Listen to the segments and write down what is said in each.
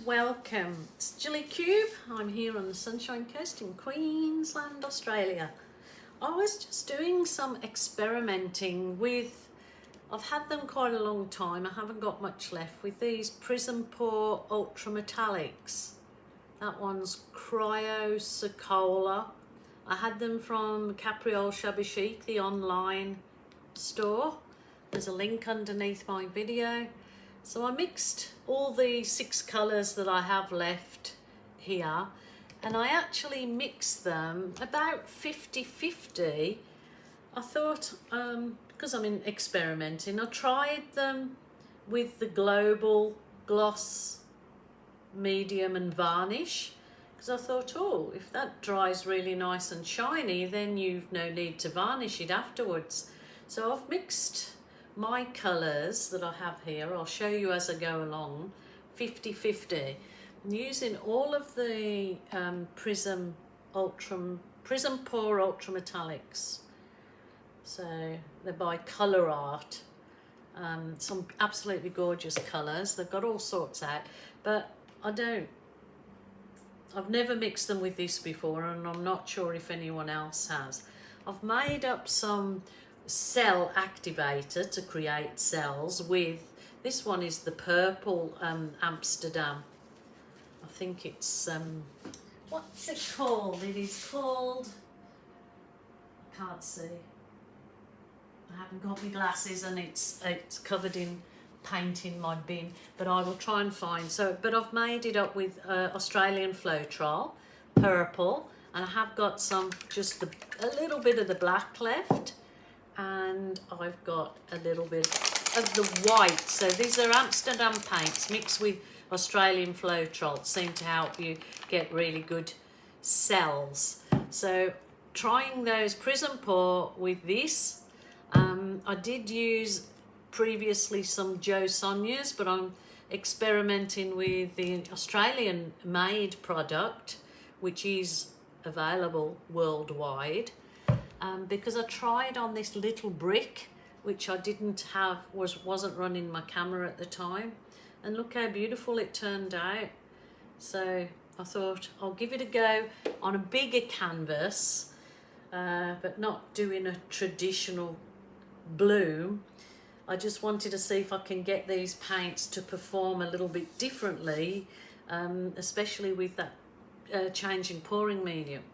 welcome. It's Julie Cube. I'm here on the Sunshine Coast in Queensland, Australia. I was just doing some experimenting with, I've had them quite a long time, I haven't got much left, with these Prism Pour Ultra Metallics. That one's Cryo Socola. I had them from Capriole Shabby Chic, the online store. There's a link underneath my video. So I mixed all the 6 colours that I have left here, and I actually mixed them about 50-50. I thought, because I'm experimenting, I tried them with the Global Gloss Medium and Varnish, because I thought, oh, if that dries really nice and shiny, then you've no need to varnish it afterwards. So I've mixed my colours that I have here, I'll show you as I go along, 50-50. I'm using all of the Prism Pour Ultra Metallics. So they're by Colour Art. Some absolutely gorgeous colours. They've got all sorts out, but I've never mixed them with this before, and I'm not sure if anyone else has. I've made up some cell activator to create cells with, this one is the purple Amsterdam. I think it's what's it called? It is called, I can't see, I haven't got my glasses and it's covered in paint in my bin, but I will try and find. So but I've made it up with Australian Floetrol purple, and I have got some, just a little bit of the black left, and I've got a little bit of the white. So these are Amsterdam paints mixed with Australian Floetrol, seem to help you get really good cells. So trying those Prism Pour with this, I did use previously some Jo Sonia's, but I'm experimenting with the Australian made product, which is available worldwide. Because I tried on this little brick, which I didn't have, wasn't running my camera at the time, and look how beautiful it turned out. So I thought I'll give it a go on a bigger canvas, but not doing a traditional bloom. I just wanted to see if I can get these paints to perform a little bit differently, especially with that changing pouring medium.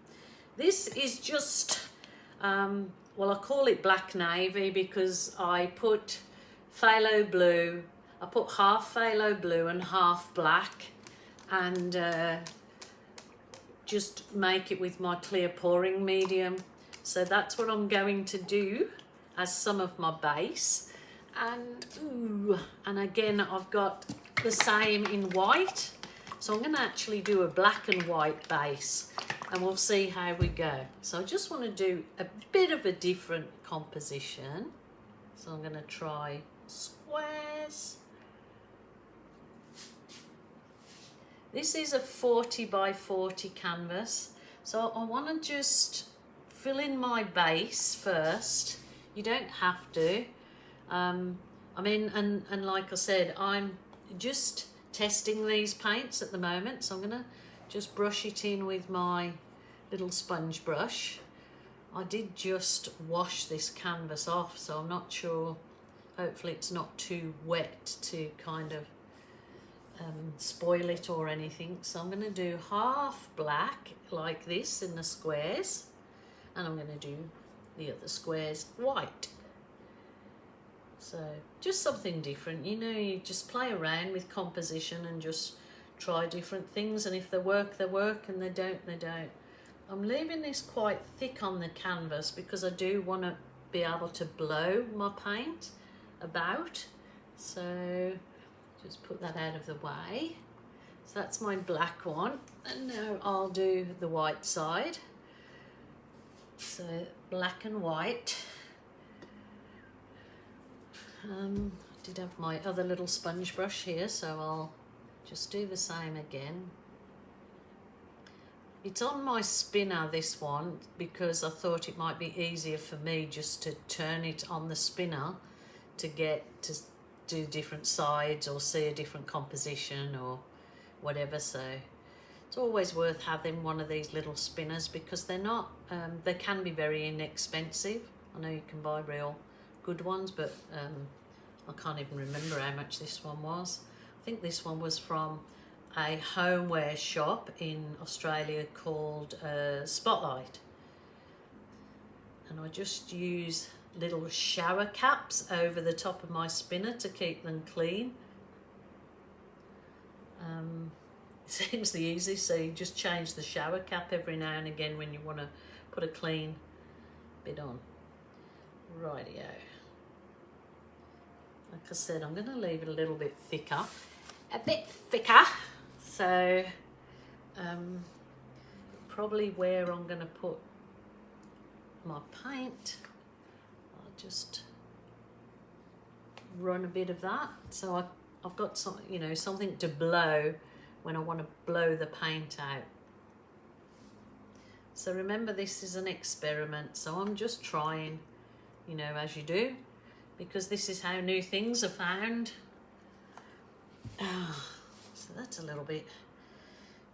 This is just well, I call it black navy because I put phthalo blue, I put half phthalo blue and half black, and just make it with my clear pouring medium. So that's what I'm going to do as some of my base. And again, I've got the same in white. So I'm going to actually do a black and white base, and we'll see how we go. So I just want to do a bit of a different composition. So I'm going to try squares. This is a 40 by 40 canvas. So I want to just fill in my base first. You don't have to. I mean, and like I said, I'm just testing these paints at the moment, so I'm gonna just brush it in with my little sponge brush. I did just wash this canvas off, so I'm not sure, hopefully it's not too wet to kind of spoil it or anything. So I'm gonna do half black like this in the squares, and I'm gonna do the other squares white. So just something different, you know, you just play around with composition and just try different things, and if they work, they work, and they don't, they don't. I'm leaving this quite thick on the canvas because I do want to be able to blow my paint about. So just put that out of the way. So that's my black one, and now I'll do the white side. So black and white. I did have my other little sponge brush here, so I'll just do the same again. It's on my spinner, this one, because I thought it might be easier for me just to turn it on the spinner to get to do different sides or see a different composition or whatever. So it's always worth having one of these little spinners, because they're not, they can be very inexpensive. I know you can buy real good ones, but I can't even remember how much this one was. I think this one was from a homeware shop in Australia called Spotlight. And I just use little shower caps over the top of my spinner to keep them clean. It seems the easiest, so you just change the shower cap every now and again when you want to put a clean bit on. Rightio. Like I said, I'm going to leave it a little bit thicker. So probably where I'm going to put my paint, I'll just run a bit of that, so I've got some, you know, something to blow when I want to blow the paint out. So remember, this is an experiment, so I'm just trying, you know, as you do, because this is how new things are found. So that's a little bit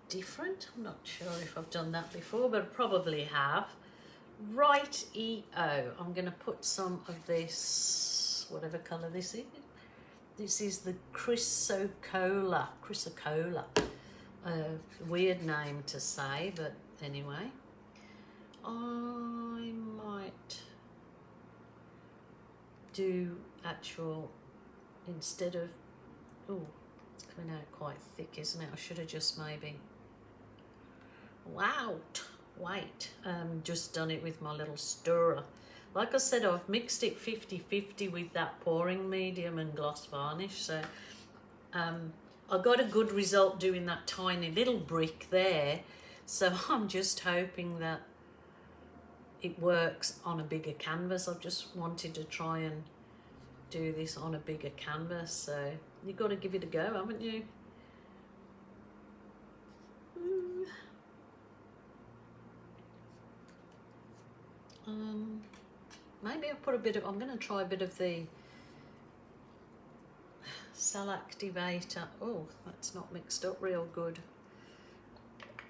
different. I'm not sure if I've done that before, but I probably have. Right-e-o. I'm going to put some of this, whatever colour this is. This is the Chrysocolla. Weird name to say, but anyway. I might do actual, instead of, oh, it's coming out quite thick, isn't it? I should have just maybe, wow, wait, just done it with my little stirrer. Like I said, I've mixed it 50-50 with that pouring medium and gloss varnish, so I got a good result doing that tiny little brick there, so I'm just hoping that it works on a bigger canvas. I've just wanted to try and do this on a bigger canvas, so you've got to give it a go, haven't you? Maybe I'll put a bit of, I'm going to try a bit of the cell activator. Oh, that's not mixed up real good.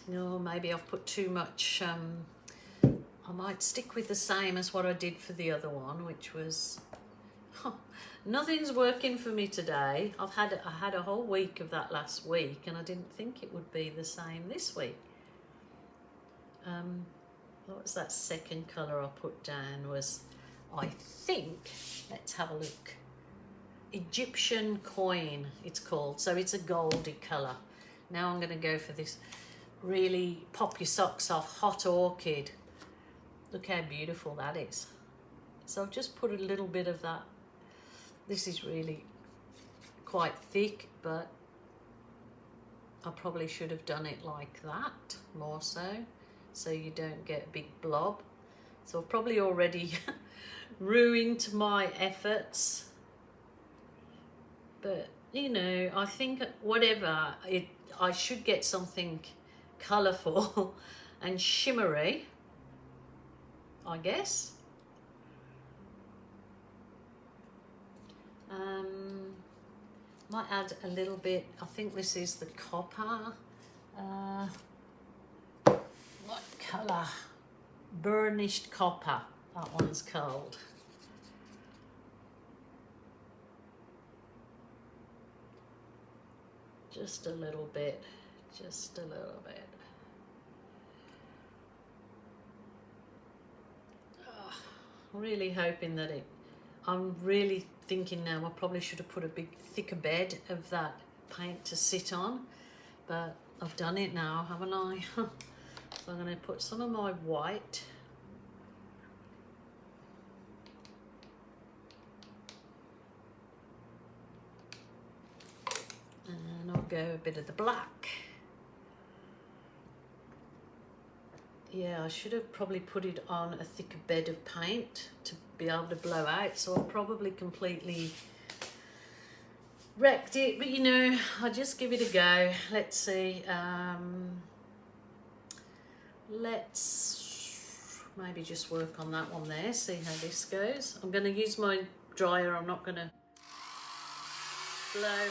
No, maybe I've put too much. I might stick with the same as what I did for the other one, which was, nothing's working for me today. I had a whole week of that last week, and I didn't think it would be the same this week. What was that second colour I put down? Was, I think, let's have a look. Egyptian coin, it's called. So it's a goldy colour. Now I'm going to go for this really pop your socks off hot orchid. Look how beautiful that is. So I've just put a little bit of that. This is really quite thick, but I probably should have done it like that, more so you don't get a big blob. So I've probably already ruined my efforts. But, you know, I think whatever, I should get something colourful and shimmery, I guess. Might add a little bit, I think this is the copper. What colour? Burnished copper, that one's called. Just a little bit, just a little bit. Really hoping that I'm really thinking now I probably should have put a big thicker bed of that paint to sit on, but I've done it now, haven't I? So I'm going to put some of my white. And I'll go a bit of the black. Yeah, I should have probably put it on a thicker bed of paint to be able to blow out, so I've probably completely wrecked it, but you know, I'll just give it a go. Let's see, let's maybe just work on that one there, see how this goes. I'm going to use my dryer, I'm not going to blow.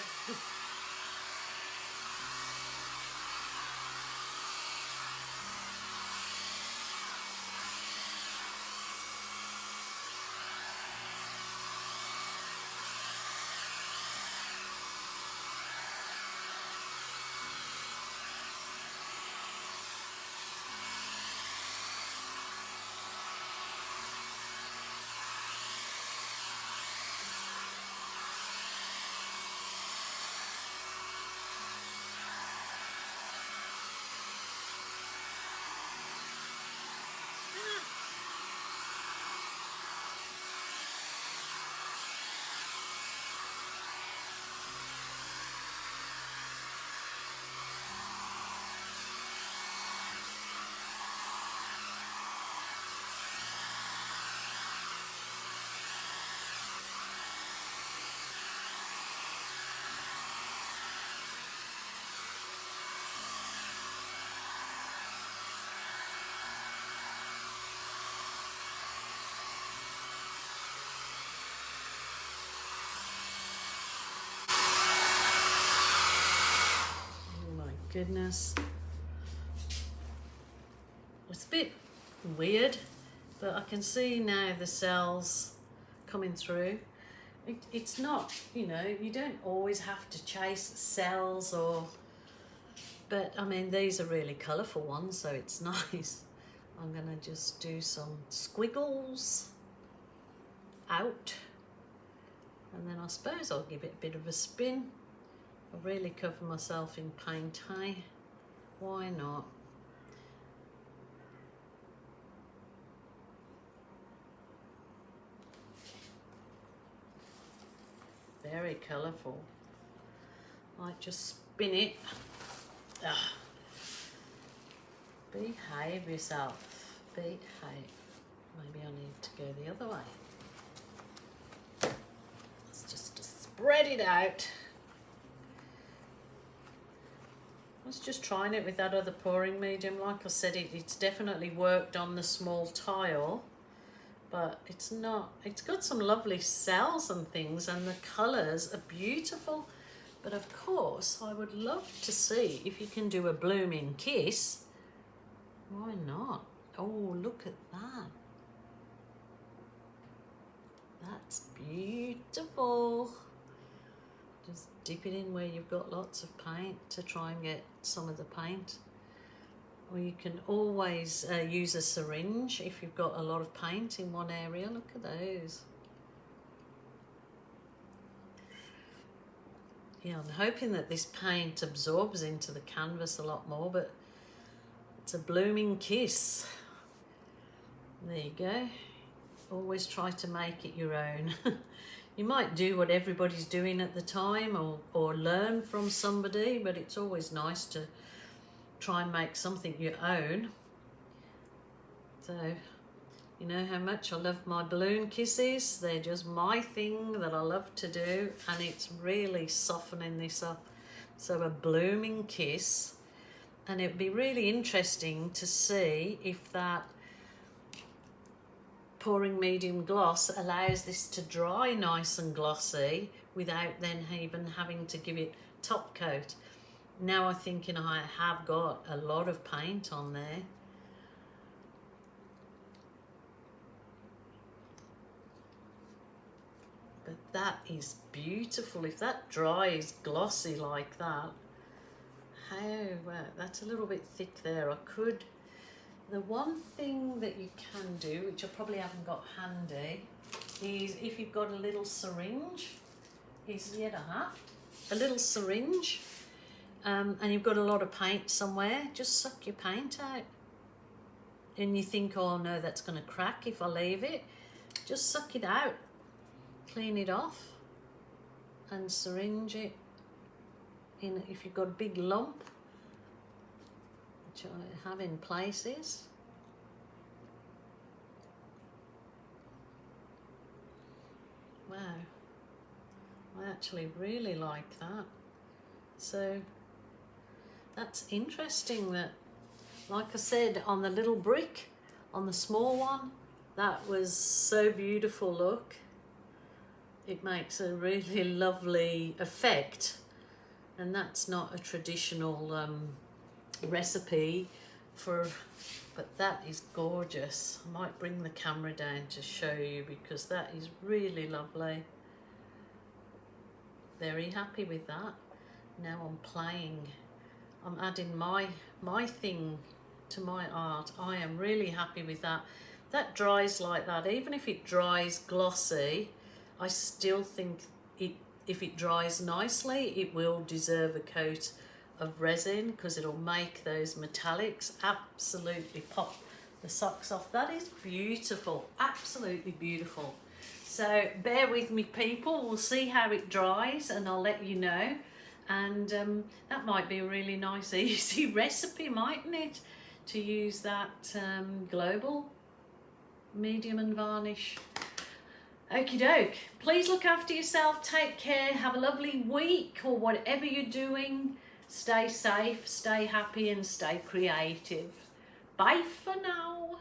goodness. It's a bit weird, but I can see now the cells coming through. It's not, you know, you don't always have to chase cells but I mean, these are really colourful ones, so it's nice. I'm gonna just do some squiggles out, and then I suppose I'll give it a bit of a spin. I'll really cover myself in paint, hey? Why not? Very colourful. Might just spin it. Ah. Behave yourself. Behave. Maybe I need to go the other way. Let's just spread it out. I was just trying it with that other pouring medium. Like I said, it's definitely worked on the small tile, but it's got some lovely cells and things, and the colours are beautiful. But of course, I would love to see if you can do a blooming kiss. Why not? Oh, look at that. That's beautiful. Just dip it in where you've got lots of paint to try and get some of the paint. Or you can always use a syringe if you've got a lot of paint in one area. Look at those. Yeah, I'm hoping that this paint absorbs into the canvas a lot more, but it's a blooming kiss. There you go. Always try to make it your own. You might do what everybody's doing at the time, or learn from somebody, but it's always nice to try and make something your own. So, you know how much I love my balloon kisses. They're just my thing that I love to do, and it's really softening this up. So a blooming kiss, and it'd be really interesting to see if that pouring medium gloss allows this to dry nice and glossy without then even having to give it top coat. Now I'm thinking I have got a lot of paint on there. But that is beautiful. If that dries glossy like that, that's a little bit thick there. The one thing that you can do, which I probably haven't got handy, is if you've got a little syringe, a little syringe, and you've got a lot of paint somewhere, just suck your paint out. And you think, oh no, that's going to crack if I leave it. Just suck it out, clean it off, and syringe it in if you've got a big lump, which I have in places. Wow, I actually really like that. So that's interesting that, like I said, on the little brick, on the small one, that was so beautiful. Look, it makes a really lovely effect, and that's not a traditional recipe but that is gorgeous. I might bring the camera down to show you, because that is really lovely. Very happy with that. Now I'm adding my thing to my art. I am really happy with that. That dries like that. Even if it dries glossy, I still think if it dries nicely, it will deserve a coat of resin, because it'll make those metallics absolutely pop the socks off. That is beautiful, absolutely beautiful. So bear with me, people. We'll see how it dries and I'll let you know. And that might be a really nice easy recipe, mightn't it, to use that global medium and varnish. Okie doke. Please look after yourself, take care, have a lovely week, or whatever you're doing. Stay safe, stay happy, and stay creative. Bye for now.